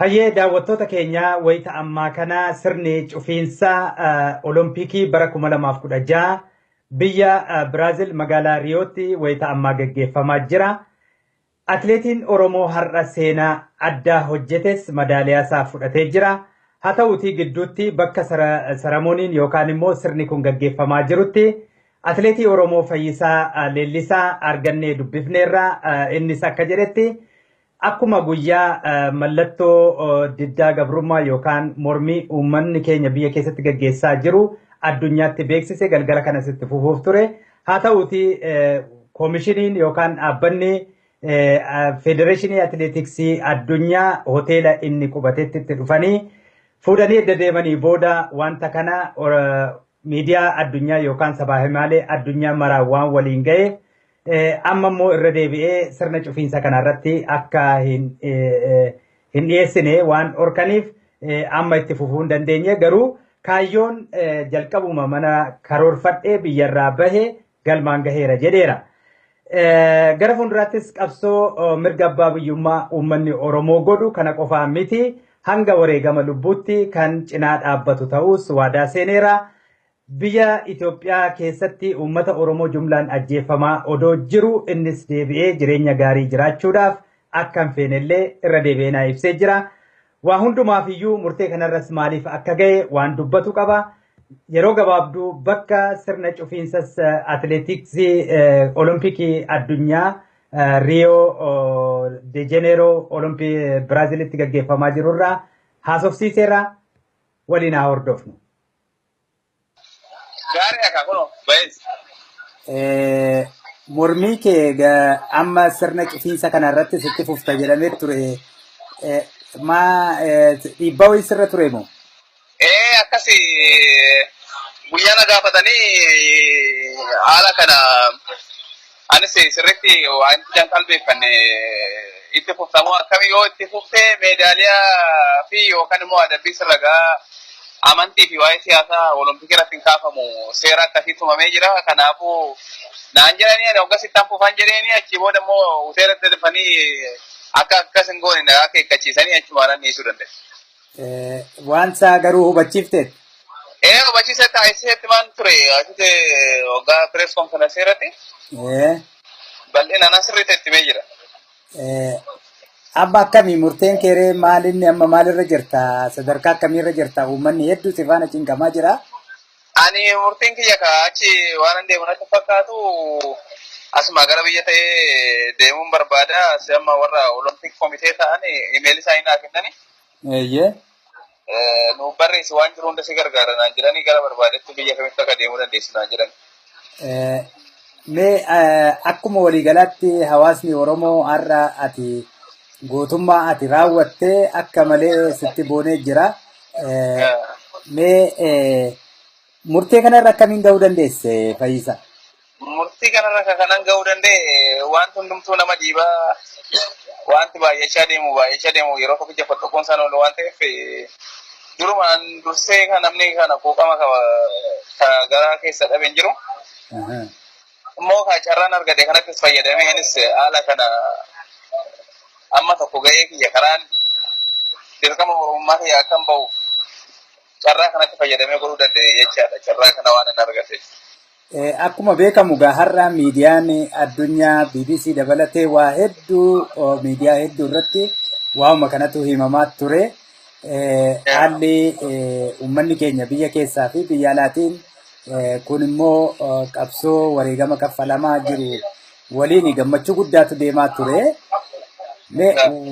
Hayyee daawwattoota keenyaa wayita ammaa kana sirni cufiinsa Olompikii bara 2016 biyya Biraazil magaalaa Riyootti wayita ammaa gaggeeffamaa jira. Atileetiin Oromoo har'a seenaa addaa hojjetes madaaliyaa isaa fudhatee jira. Haa ta'uutii gidduutti bakka saramooniin yookaan immoo sirni kun gaggeeffamaa jirutti atileetii Oromoo Fayyisaa Leellisaa argannee dubbifneerra innis akka jedhetti akkuma guyyaa mallattoo diddaa gabrummaa yookaan mormii uummanni keenya biyya keessatti gaggeessaa jiru addunyaatti beeksise galgala kanas itti fufuuf ture. Haa ta'uutii koomishiniin yookaan dhaabbanni federeeshinii atileetiksii addunyaa hoteela inni qubatetti itti dhufanii fuudhanii edda deemanii booda wanta kana miidiyaa addunyaa yookaan sabaa himaalee addunyaa maraan waan waliin ga'e amma immoo irra deebi'ee sirna cufiinsa kanarratti akka hin dhiyeessine waan orkaniif amma itti fufuu hin dandeenye garuu kaayyoon jalqabuma mana karoorfadhee biyyarraa bahe galmaan gaheera jedheera. Gara fuulduraattis qabsoo mirga abbaa biyyummaa uummanni Oromoo godhu kana qofaa miti hanga wareegama lubbuutti kan cinaa dhaabbatu ta'us waadaa seeneera. Biyya Itoophiyaa keessatti uummata Oromoo jumlaan ajjeefamaa odoo jiru innis deebi'ee jireenya gaarii jiraachuudhaaf akka hin feenellee irra deebi'ee naa ibsee jira. Waa hundumaaf iyyuu murtee kanarras maaliif akka ga'e waan dubbatu qaba. Yeroo gabaabduu bakka sirna cufiinsas atileetiksii Olompikii addunyaa Riyoo de Janeeroo Biraazilitti gaggeeffamaa jirurraa haasofsiiseera waliin haa hordofnu. Mormii kee amma sirna cufiinsa kanarratti sitti fufta jedhamee ture dhiibbaa wayii sirra ture moo? Akkasi guyyaa na gaafatanii haala kana anis sirriitti waan ijaan qalbeeffanne itti fuftamoo akkamii yoo itti fuftee meedaaliyaa fi yookaan immoo adabbii sirragaa amantii fi waa'ee siyaasaa Olompikii irratti hin kaafamu seera akkasii tumamee jira. Kanaafuu naan jedhanii ani hoggasittaan fufan jedheeni achi booda immoo hoteelatti dhufanii akka akkas hin goone nagaa keekkachiisanii achumaan dhiisuu danda'e. Waan isaa garuu hubachiifteet? Hubachiisee taasisetti maan ture asitti hoggaa pirees konferensii irratti bal'inaan asirratti itti himee jira. Abba akkamii murteen keeree maalinni amma maalirra jirta? Sadarkaa akkamiirra jirta? Uummanni hedduu si faana cinqamaa jira? Ani murtiin kiyya achi waan an deemu natti fakkaatu asuma gara biyya ta'ee deemuun barbaada. Amma warra Olompik komitee ta'an imeelii isaanii naa kennani. Nu barreessi waan jiru hunda si gargaara naan jedhanii gara barbaadetti biyya kamitti akka deemuu dandeessu naan jedhan. Mee akkuma waliigalaatti hawaasni Oromoo har'a ati gootummaa ati raawwattee akka malee sitti boonee jira. Mee murtee kanarra akkamiin gahuu dandeesse Fayyisaa? Murtii kanarra kanan gahuu danda'e wanti hundumtuu nama dhiibaa wanti baay'achaa deemu yeroo tokkicha fottoquun isaan oolu waan ta'eef durumaan dursee kan namni kana quuqama gara keessa dhabeen jiru. Immoo carraan argate kanattis fayyadameenis haala kana amma tokko ga'ee kiyya karaan dirqama Oromummaa kiyya akkan bahu carraa kanatti fayyadamee godhuu danda'e jechaadha. Carraa kana waan hin argate. Akkuma beekamu har'a miidiyaan addunyaa BBC dabalatee waa hedduu miidiyaa hedduu irratti waa'uma kanatu himamaa ture. Haalli uummanni keenya biyya keessaa fi biyya alaatiin kun immoo qabsoo wareegama kaffalamaa jiru waliin gammachuu guddaatu deemaa ture.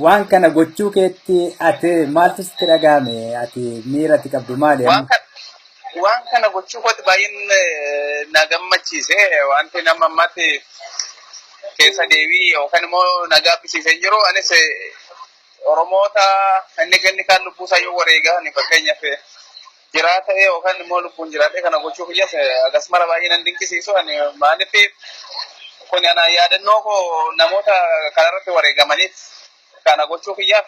Waan kana gochuu keetti ati maaltu sitti dhagahame? Ati miira ati qabdu maali? Waan kana gochuu kooti baay'een na gammachiise. Wanti nama ammatti keessa deebii yookaan immoo na gaabbisiisee jiru. Anis Oromoota inni kan lubbuu isaa yoo wareegaa fakkeenyaaf jiraata yookaan immoo lubbuun jiraate kana gochuu kiyyaas akkasumara baay'ee nan dinqisiisu. Maaliif kun ana yaadannoo koo namoota kanarratti wareegamaniif kana gochuu kiyyaaf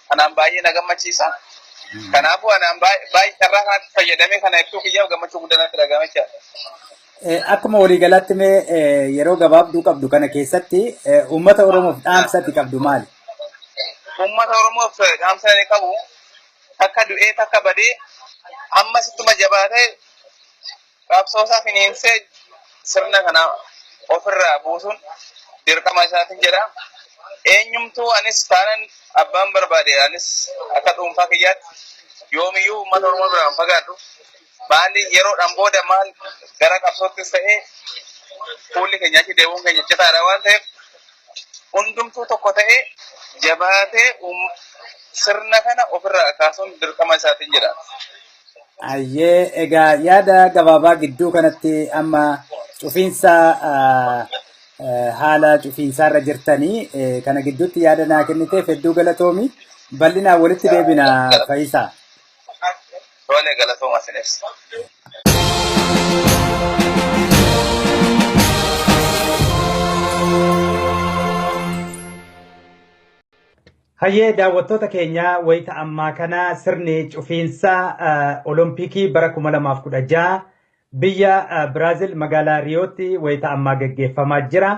anaan baay'ee na gammachiisa. Kanaafuu anaan baay'ee carraa kanatti fayyadamee kana ibsuu kiyyaaf gammachuu guddaa natti dhagahame jechaadha. Akkuma waliigalaatti yeroo gabaabduu qabdu kana keessatti uummata Oromoof dhaamsa ati qabdu maali? ummata Oromoof dhaamsa qabu akka du'ee takka badee amma sittuma jabaatee qabsoosaa finiinsee sirna kana ofirraa buusuun dirqama isaatiin jedha. Eenyumtuu anis taanan abbaan barbaade anis akka dhuunfaa kiyyaatti yoomiyyuu uummata Oromoo biraan fagaadhu. Maali yeroodhaan booda maal gara qabsoottis ta'ee fuulli keenyaatti deemuun keenya citaadha waan ta'eef hundumtuu tokko ta'ee jabaatee sirna kana ofirraa kaasuun dirqama isaatiin jedha. Ayyee egaa yaada gabaabaa gidduu kanatti amma cufiinsa haala cufiinsaarra jirtanii kana gidduutti yaada naa kenniteef hedduu galatoomi. Bal'inaan walitti deebina Fayyisaa. Tole galatooma sinis. Hayyee daawwattoota keenya wayita ammaa kana sirni cufiinsa Olompikii bara 2016 biyya Biraazil magaalaa Riyootti wayita ammaa gaggeeffamaa jira.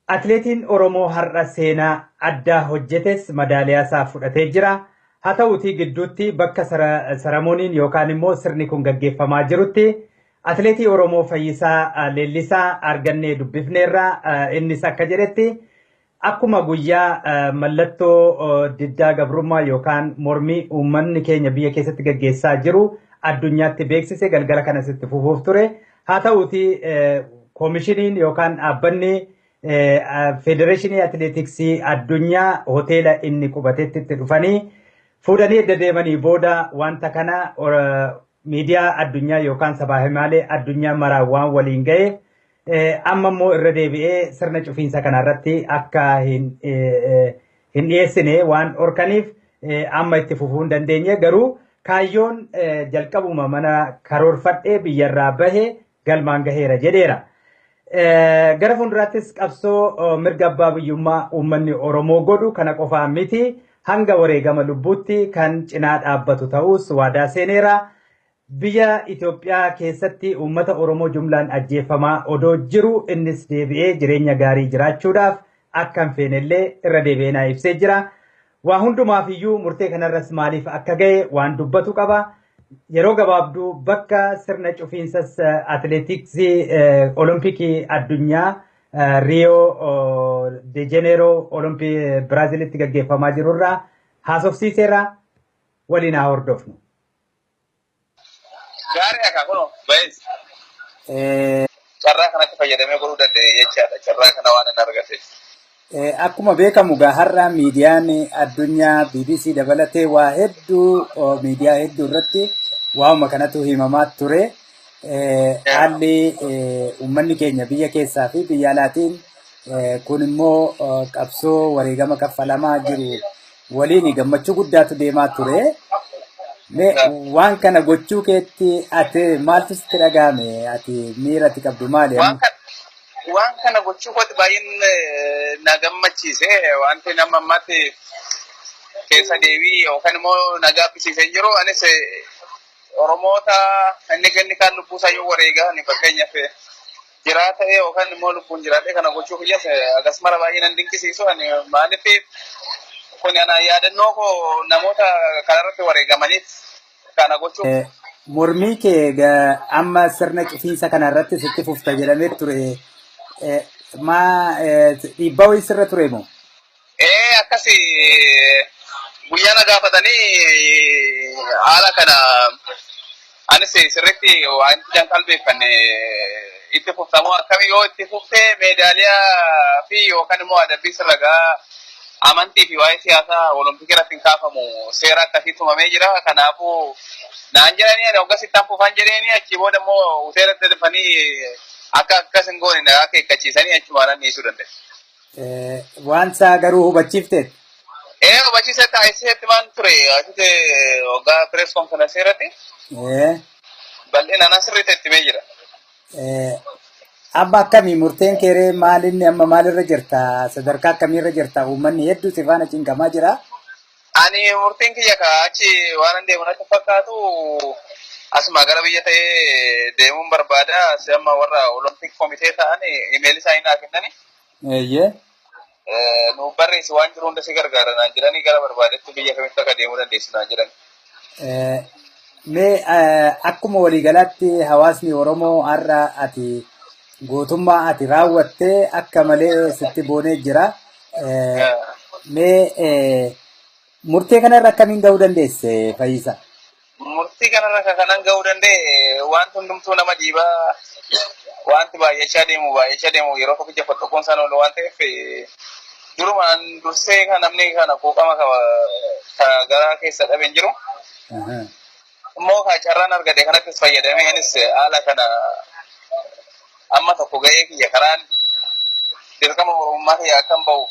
Atileetiin Oromoo har'a seenaa addaa hojjetes madaaliyaa isaa fudhatee jira. Haa ta'uutii gidduutti bakka saramooniin yookaan immoo sirni kun gaggeeffamaa jirutti atileetii Oromoo Fayyisaa Leellisaa argannee dubbifneerra innis akka jedhetti akkuma guyyaa mallattoo diddaa gabrummaa yookaan mormii uummanni keenya biyya keessatti gaggeessaa jiru addunyaatti beeksise galgala kanas itti fufuuf ture. Haa ta'uutii koomishiniin yookaan dhaabbanni federeeshinii atileetiksii addunyaa hoteela inni qubatetti itti dhufanii fuudhanii edda deemanii booda wanta kana miidiyaa addunyaa yookaan sabaa himaalee addunyaa maraan waan waliin ga'e amma immoo irra deebi'ee sirna cufiinsa kanarratti akka hin dhiyeessine waan dhorkaniif amma itti fufuu hin dandeenye garuu kaayyoon jalqabuma mana karoorfadhee biyyarraa bahe galmaan gaheera jedheera. Gara fuulduraattis qabsoo mirga abbaa biyyummaa uummanni Oromoo godhu kana qofaa miti hanga wareegama lubbuutti kan cinaa dhaabbatu ta'us waadaa seeneera. Biyya Itoophiyaa keessatti uummata Oromoo jumlaan ajjeefamaa odoo jiru innis deebi'ee jireenya gaarii jiraachuudhaaf akka hin feenellee irra deebi'ee naa ibsee jira. Waa hundumaaf iyyuu murtee kanarras maaliif akka ga'e waan dubbatu qaba. Yeroo gabaabduu bakka sirna cufiinsa atileetiksii Olompikii addunyaa Riyoo de Janeeroo Biraazilitti gaggeeffamaa jirurraa haasofsiiseera waliin haa hordofnu. Gaarii akka kunoo baay'ees. Carraa kanatti fayyadamee godhuu danda'e jechaadha. Carraa kana waan hin argate. Akkuma beekamu har'a miidiyaan addunyaa BBC dabalatee waa hedduu miidiyaa hedduu irratti waa'uma kanatu himamaa ture. Haalli uummanni keenya biyya keessaa fi biyya alaatiin kun immoo qabsoo wareegama kaffalamaa jiru waliin gammachuu guddaatu deemaa ture. Waan kana gochuu keetti ati maaltu sitti dhagahame? Ati miira ati qabdu maali? Waan kana gochuu kooti baay'een na gammachiise. Wanti nama ammatti keessa deebii yookaan immoo na gaabbisiisee jiru. Anis Oromoota inni kan lubbuu isaa yoo wareegan fakkeenyaaf jiraata yookaan immoo lubbuun jiraate kana gochuu kiyyaas akkasuma baay'ee nan dinqisiisu. Maaliif kun ana yaadannoo koo namoota kanarratti wareegamaniif kana gochuu. Mormii kee amma sirna cufiinsa kanarratti sitti fufta jedhamee ture. Dhiibbaa wayii sirra ture moo? Akkasi guyyaa na gaafatanii haala kana anis sirriitti waan jan qalbeeffanne itti fuftamoo akkamii yoo itti fuftee meedaaliyaa fi yookaan immoo adabbii sirragaa amantii fi waa'ee siyaasaa Olompikii irratti hin kaafamu seera akkasii tumamee jira. Kanaafuu naan jedhanii ani hoggasittaan fufan jedhanii achi booda immoo hoteelatti dhufanii akka akkas hin goone nagaa keekkachiisanii achumaan dhiisuu danda'e. Waan isaa garuu hubachiifteet? Hubachiisa taasisetti waan ture asitti hoggaa pirees konferensii irratti bal'inaan asirratti itti mee jira. Amma akkamii murteen keeree maalinni amma maalirra jirta? Sadarkaa akkamiirra jirta? Uummanni hedduu si faana cinqamaa jira? Ani murtiin kiyya achi waan deemu natti fakkaatu asuma gara biyya ta'ee deemuun barbaada. Amma warra Olompik komitee ta'an imeelii isaanii naa kennani. nu barreessi waan jiru hunda si gargaara naan jedhanii gara barbaadetti biyya kamitti akka deemuu dandeessu naan jedhan. Mee akkuma waliigalaatti hawaasni Oromoo har'a ati gootummaa ati raawwattee akka malee sitti boonee jira. Mee murtee kanarra akkamiin gahuu dandeesse Fayyisaa? Murtii kanarra kanan gahuu danda'e wanti hundumtuu nama dhiibaa wanti baay'achaa deemu yeroo tokkicha fottoquun sana oolu waan ta'eef durumaan dursee kan namni kana quuqama garaa keessa dhabeen jiru. Immoo carraan argate kanattis fayyadameenis haala kana amma tokko ga'ee kiyya karaan dirqama Oromummaa kiyya akkan bahuuf